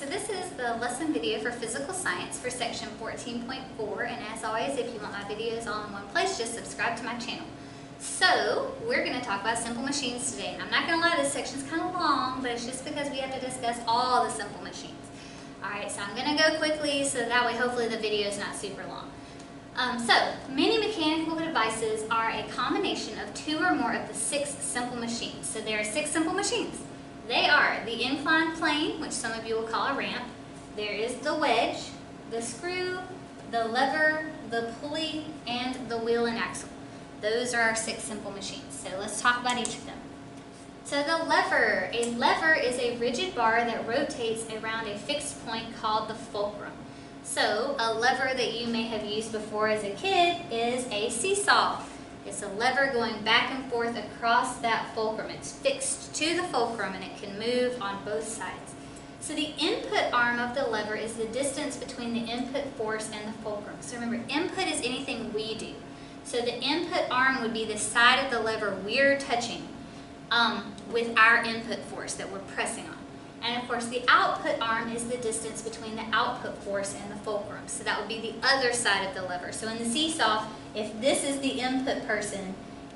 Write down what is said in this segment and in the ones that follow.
So this is the lesson video for physical science for section 14.4, and as always, if you want my videos all in one place, just subscribe to my channel. So we're going to talk about simple machines today, and I'm not going to lie, this section's kind of long, but it's just because we have to discuss all the simple machines. Alright, so I'm going to go quickly so that way hopefully the video is not super long. So many mechanical devices are a combination of two or more of the 6 simple machines. So there are 6 simple machines. They are the inclined plane, which some of you will call a ramp. There is the wedge, the screw, the lever, the pulley, and the wheel and axle. Those are our 6 simple machines. So let's talk about each of them. So the lever. A lever is a rigid bar that rotates around a fixed point called the fulcrum. So a lever that you may have used before as a kid is a seesaw. It's a lever going back and forth across that fulcrum. It's fixed to the fulcrum and it can move on both sides. So the input arm of the lever is the distance between the input force and the fulcrum. So remember, input is anything we do. So the input arm would be the side of the lever we're touching with our input force that we're pressing on. And of course the output arm is the distance between the output force and the fulcrum. So that would be the other side of the lever. So in the seesaw, if this is the input person,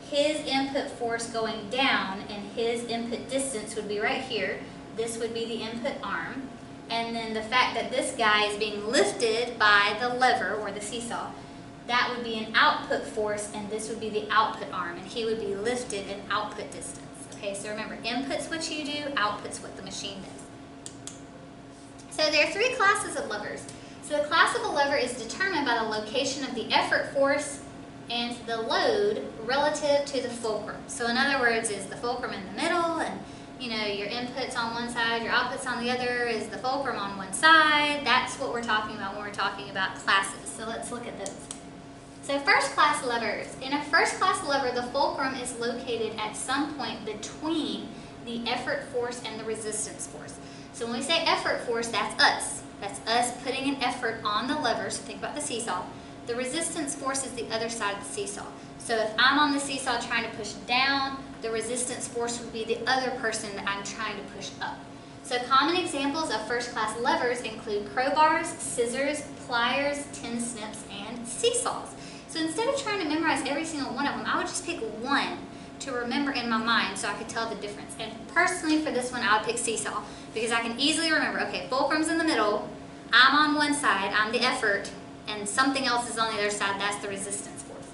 his input force going down and his input distance would be right here. This would be the input arm. And then the fact that this guy is being lifted by the lever or the seesaw, that would be an output force, and this would be the output arm, and he would be lifted in output distance. Okay, so remember, input's what you do, output's what the machine does. So there are 3 classes of levers. So the class of a lever is determined by the location of the effort force and the load relative to the fulcrum. So in other words, is the fulcrum in the middle, and you know, your input's on one side, your output's on the other, is the fulcrum on one side? That's what we're talking about when we're talking about classes. So let's look at those. So first class levers. In a first class lever, the fulcrum is located at some point between the effort force and the resistance force. So when we say effort force, that's us. That's us putting an effort on the lever, so think about the seesaw. The resistance force is the other side of the seesaw. So if I'm on the seesaw trying to push down, the resistance force would be the other person that I'm trying to push up. So common examples of first class levers include crowbars, scissors, pliers, tin snips, and seesaws. So instead of trying to memorize every single one of them, I would just pick one to remember in my mind so I could tell the difference. And personally for this one, I would pick seesaw because I can easily remember, okay, fulcrum's in the middle, I'm on one side, I'm the effort, and something else is on the other side, that's the resistance force.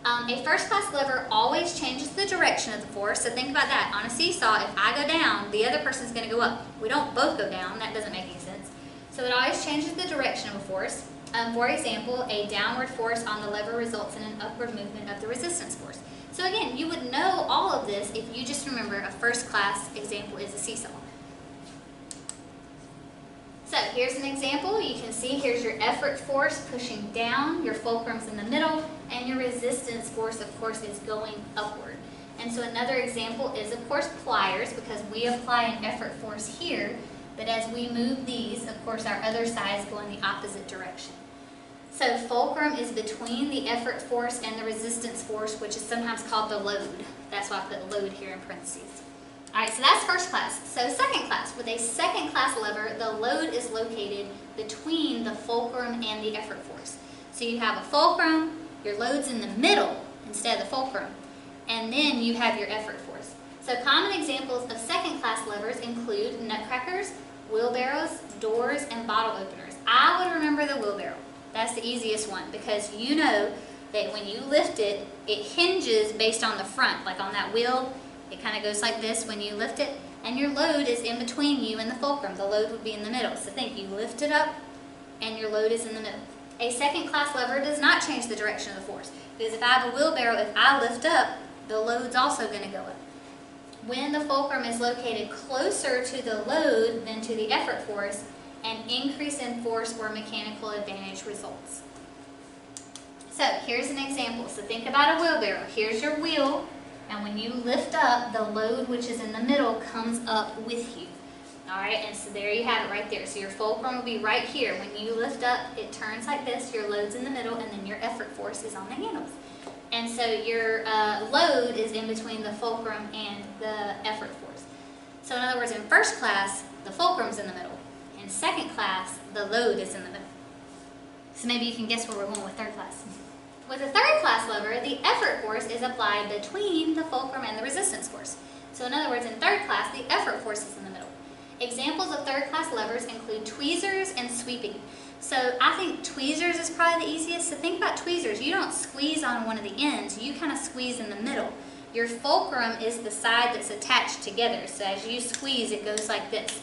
A first class lever always changes the direction of the force, so think about that. On a seesaw, if I go down, the other person's going to go up. We don't both go down, that doesn't make any sense. So it always changes the direction of a force. For example, a downward force on the lever results in an upward movement of the resistance force. So again, you would know all of this if you just remember a first class example is a seesaw. So here's an example. You can see here's your effort force pushing down, your fulcrum's in the middle, and your resistance force, of course, is going upward. And so another example is, of course, pliers, because we apply an effort force here, but as we move these, of course, our other sides go in the opposite direction. So fulcrum is between the effort force and the resistance force, which is sometimes called the load. That's why I put load here in parentheses. Alright, so that's first class. So second class. With a second class lever, the load is located between the fulcrum and the effort force. So you have a fulcrum, your load's in the middle instead of the fulcrum, and then you have your effort force. So common examples of second class levers include nutcrackers, wheelbarrows, doors, and bottle openers. I would remember the wheelbarrow. That's the easiest one because you know that when you lift it, it hinges based on the front, like on that wheel. It kind of goes like this when you lift it, and your load is in between you and the fulcrum. The load would be in the middle. So think, you lift it up, and your load is in the middle. A second class lever does not change the direction of the force, because if I have a wheelbarrow, if I lift up, the load's also going to go up. When the fulcrum is located closer to the load than to the effort force, an increase in force or mechanical advantage results. So here's an example. So think about a wheelbarrow. Here's your wheel. And when you lift up, the load, which is in the middle, comes up with you. Alright, and so there you have it right there. So your fulcrum will be right here. When you lift up, it turns like this, your load's in the middle, and then your effort force is on the handles. And so your load is in between the fulcrum and the effort force. So in other words, in first class, the fulcrum's in the middle. In in second class, the load is in the middle. So maybe you can guess where we're going with third class. With a third class lever, the effort force is applied between the fulcrum and the resistance force. So in other words, in third class, the effort force is in the middle. Examples of third class levers include tweezers and sweeping. So I think tweezers is probably the easiest. So think about tweezers. You don't squeeze on one of the ends. You kind of squeeze in the middle. Your fulcrum is the side that's attached together. So as you squeeze, it goes like this.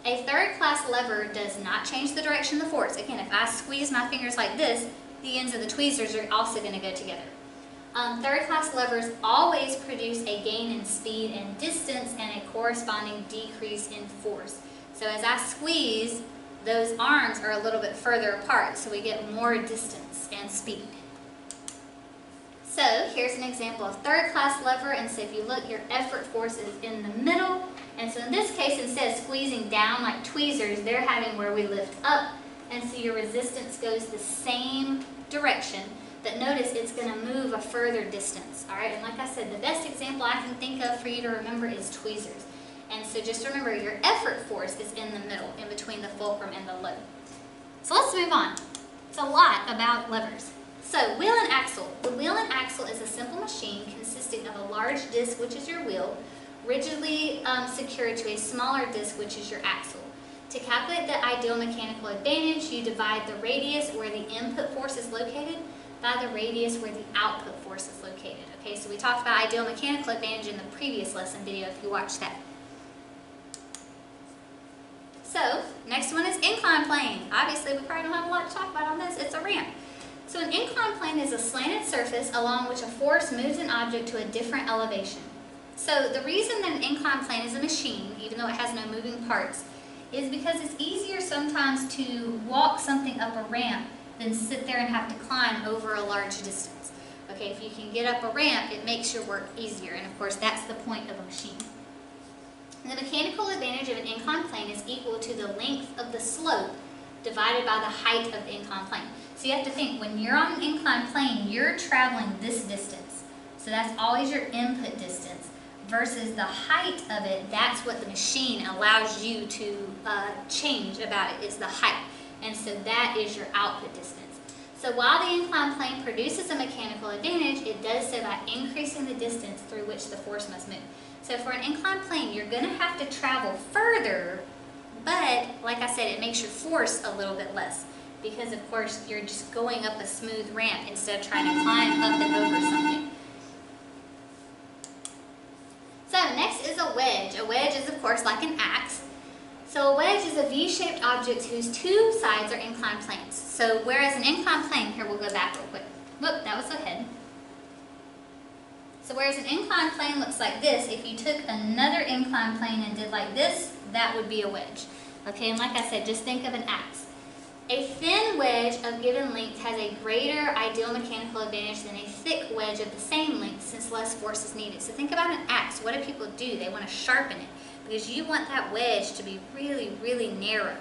A third class lever does not change the direction of the force. Again, if I squeeze my fingers like this, the ends of the tweezers are also going to go together. Third class levers always produce a gain in speed and distance and a corresponding decrease in force. So as I squeeze, those arms are a little bit further apart, so we get more distance and speed. So here's an example of third class lever, and so if you look, your effort force is in the middle. And so in this case, instead of squeezing down like tweezers, they're having where we lift up, and so your resistance goes the same direction, but notice it's going to move a further distance. All right, and like I said, the best example I can think of for you to remember is tweezers. And so just remember, your effort force is in the middle, in between the fulcrum and the load. So let's move on. It's a lot about levers. So wheel and axle. The wheel and axle is a simple machine consisting of a large disc, which is your wheel, rigidly secured to a smaller disc, which is your axle. To calculate the ideal mechanical advantage, you divide the radius where the input force is located by the radius where the output force is located. Okay, so we talked about ideal mechanical advantage in the previous lesson video if you watched that. So, next one is incline plane. Obviously, we probably don't have a lot to talk about on this. It's a ramp. So an incline plane is a slanted surface along which a force moves an object to a different elevation. So the reason that an incline plane is a machine, even though it has no moving parts, is because it's easier sometimes to walk something up a ramp than sit there and have to climb over a large distance. Okay, if you can get up a ramp, it makes your work easier, and of course that's the point of a machine. And the mechanical advantage of an incline plane is equal to the length of the slope divided by the height of the incline plane. So you have to think, when you're on an incline plane, you're traveling this distance. So that's always your input distance. Versus the height of it, that's what the machine allows you to change about it, is the height. And so that is your output distance. So while the incline plane produces a mechanical advantage, it does so by increasing the distance through which the force must move. So for an incline plane, you're going to have to travel further, but like I said, it makes your force a little bit less. Because of course, you're just going up a smooth ramp instead of trying to climb up and over something. So next is a wedge. A wedge is of course like an axe. So a wedge is a V-shaped object whose two sides are inclined planes. So whereas an inclined plane, here we'll go back real quick. Whoop, that was ahead. So whereas an inclined plane looks like this, if you took another inclined plane and did like this, that would be a wedge. Okay, and like I said, just think of an axe. A thin wedge of given length has a greater ideal mechanical advantage than a thick wedge of the same length, since less force is needed. So think about an axe. What do people do? They want to sharpen it because you want that wedge to be really, really narrow.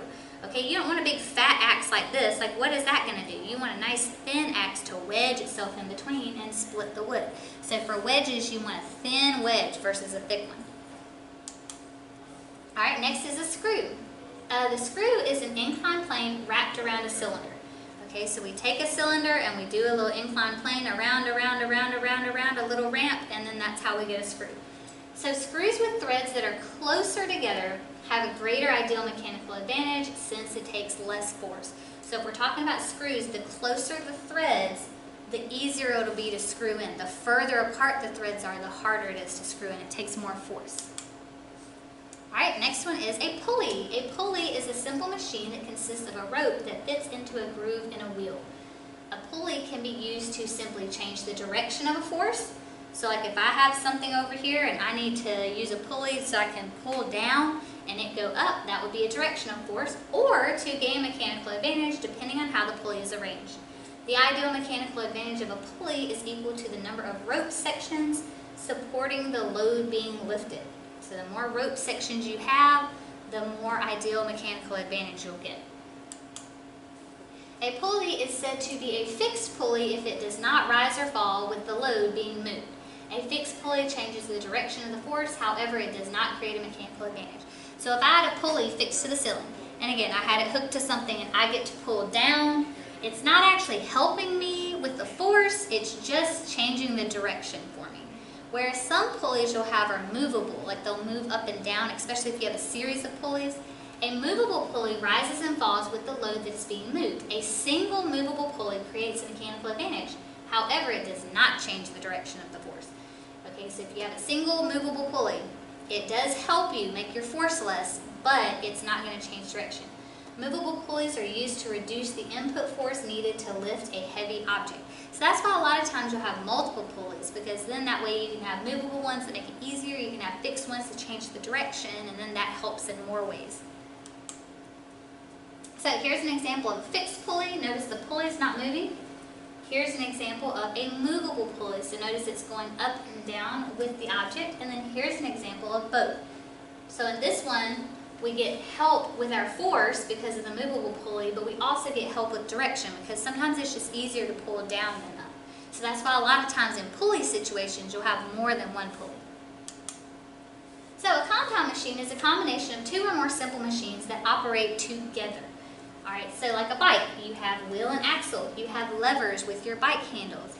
Okay, you don't want a big fat axe like this. Like, what is that going to do? You want a nice thin axe to wedge itself in between and split the wood. So for wedges, you want a thin wedge versus a thick one. All right, next is a screw. The screw is an inclined plane wrapped around a cylinder. Okay, so we take a cylinder and we do a little inclined plane around a little ramp, and then that's how we get a screw. So screws with threads that are closer together have a greater ideal mechanical advantage since it takes less force. So if we're talking about screws, the closer the threads, the easier it'll be to screw in. The further apart the threads are, the harder it is to screw in. It takes more force. Alright, next one is a pulley. A pulley is a simple machine that consists of a rope that fits into a groove in a wheel. A pulley can be used to simply change the direction of a force. So like if I have something over here and I need to use a pulley so I can pull down and it go up, that would be a directional force, or to gain mechanical advantage depending on how the pulley is arranged. The ideal mechanical advantage of a pulley is equal to the number of rope sections supporting the load being lifted. So the more rope sections you have, the more ideal mechanical advantage you'll get. A pulley is said to be a fixed pulley if it does not rise or fall with the load being moved. A fixed pulley changes the direction of the force, however it does not create a mechanical advantage. So if I had a pulley fixed to the ceiling and again, I had it hooked to something and I get to pull down, it's not actually helping me with the force, it's just changing the direction for me. Whereas some pulleys you'll have are movable, like they'll move up and down, especially if you have a series of pulleys. A movable pulley rises and falls with the load that is being moved. A single movable pulley creates a mechanical advantage. However, it does not change the direction of the force. Okay, so if you have a single movable pulley, it does help you make your force less, but it's not going to change direction. Movable pulleys are used to reduce the input force needed to lift a heavy object. So that's why a lot of times you'll have multiple pulleys, because then that way you can have movable ones that make it easier, you can have fixed ones to change the direction, and then that helps in more ways. So here's an example of a fixed pulley. Notice the pulley is not moving. Here's an example of a movable pulley. So notice it's going up and down with the object. And then here's an example of both. So in this one, we get help with our force because of the movable pulley, but we also get help with direction because sometimes it's just easier to pull down than up. So that's why a lot of times in pulley situations, you'll have more than one pulley. So a compound machine is a combination of two or more simple machines that operate together. All right, so like a bike, you have wheel and axle, you have levers with your bike handles.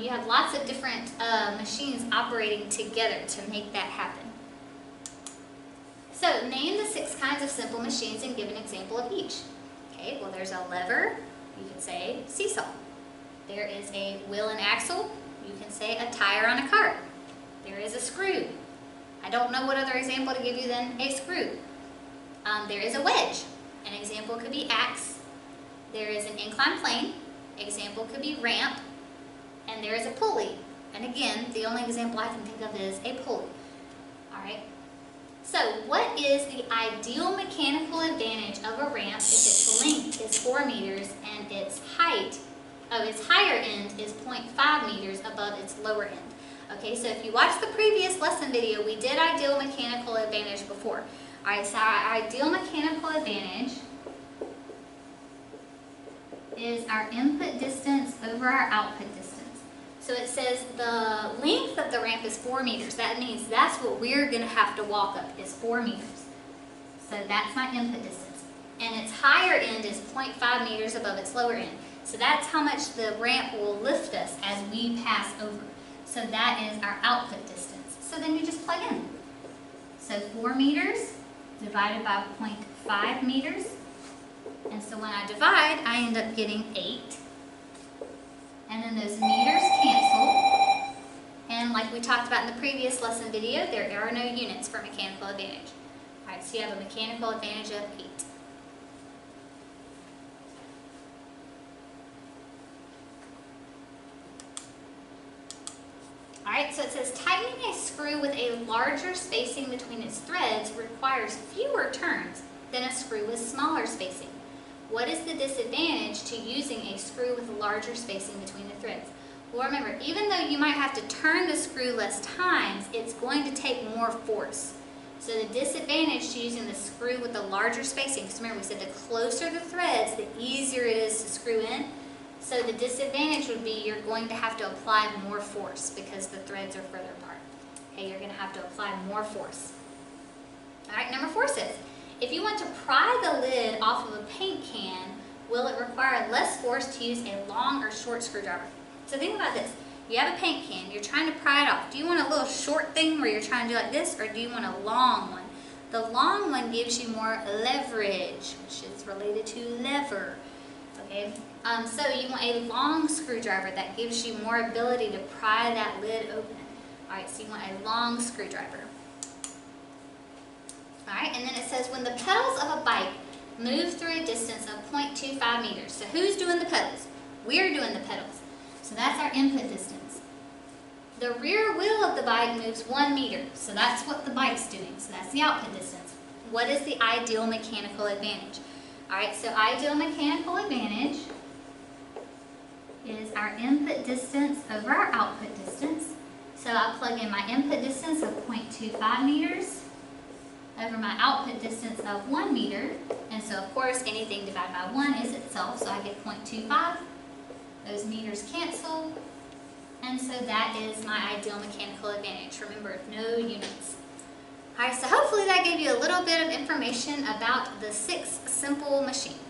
You have lots of different machines operating together to make that happen. So name the 6 kinds of simple machines and give an example of each. Okay, well there's a lever, you can say seesaw. There is a wheel and axle, you can say a tire on a cart. There is a screw. I don't know what other example to give you than a screw. There is a wedge. An example could be axe. There is an inclined plane. Example could be ramp. And there is a pulley. And again, the only example I can think of is a pulley. All right. So what is the ideal mechanical advantage of a ramp if its length is 4 meters and its height of its higher end is 0.5 meters above its lower end? Okay, so if you watched the previous lesson video, we did ideal mechanical advantage before. All right, so our ideal mechanical advantage is our input distance over our output distance. So it says the length of the ramp is 4 meters. That means that's what we're going to have to walk up is 4 meters. So that's my input distance. And its higher end is 0.5 meters above its lower end. So that's how much the ramp will lift us as we pass over. So that is our output distance. So then you just plug in. So 4 meters divided by 0.5 meters. And so when I divide, I end up getting 8. And then those meters cancel. And like we talked about in the previous lesson video, there are no units for mechanical advantage. All right, so you have a mechanical advantage of 8. Alright, so it says tightening a screw with a larger spacing between its threads requires fewer turns than a screw with smaller spacing. What is the disadvantage to using a screw with a larger spacing between the threads? Well, remember, even though you might have to turn the screw less times, it's going to take more force. So the disadvantage to using the screw with a larger spacing, because remember we said the closer the threads, the easier it is to screw in. So the disadvantage would be you're going to have to apply more force because the threads are further apart. Okay, you're going to have to apply more force. All right, number 4 says, if you want to pry the lid off of a paint can, will it require less force to use a long or short screwdriver? So think about this. You have a paint can, you're trying to pry it off. Do you want a little short thing where you're trying to do like this, or do you want a long one? The long one gives you more leverage, which is related to lever. Okay, so you want a long screwdriver that gives you more ability to pry that lid open. All right, so you want a long screwdriver. All right, and then it says when the pedals of a bike move through a distance of 0.25 meters. So who's doing the pedals? We're doing the pedals. So that's our input distance. The rear wheel of the bike moves 1 meter. So that's what the bike's doing. So that's the output distance. What is the ideal mechanical advantage? All right, so ideal mechanical advantage is our input distance over our output distance. So I plug in my input distance of 0.25 meters over my output distance of 1 meter. And so of course anything divided by 1 is itself, so I get 0.25. Those meters cancel. And so that is my ideal mechanical advantage. Remember, no units. All Alright, so hopefully that gave you a little bit of information about the 6 simple machines.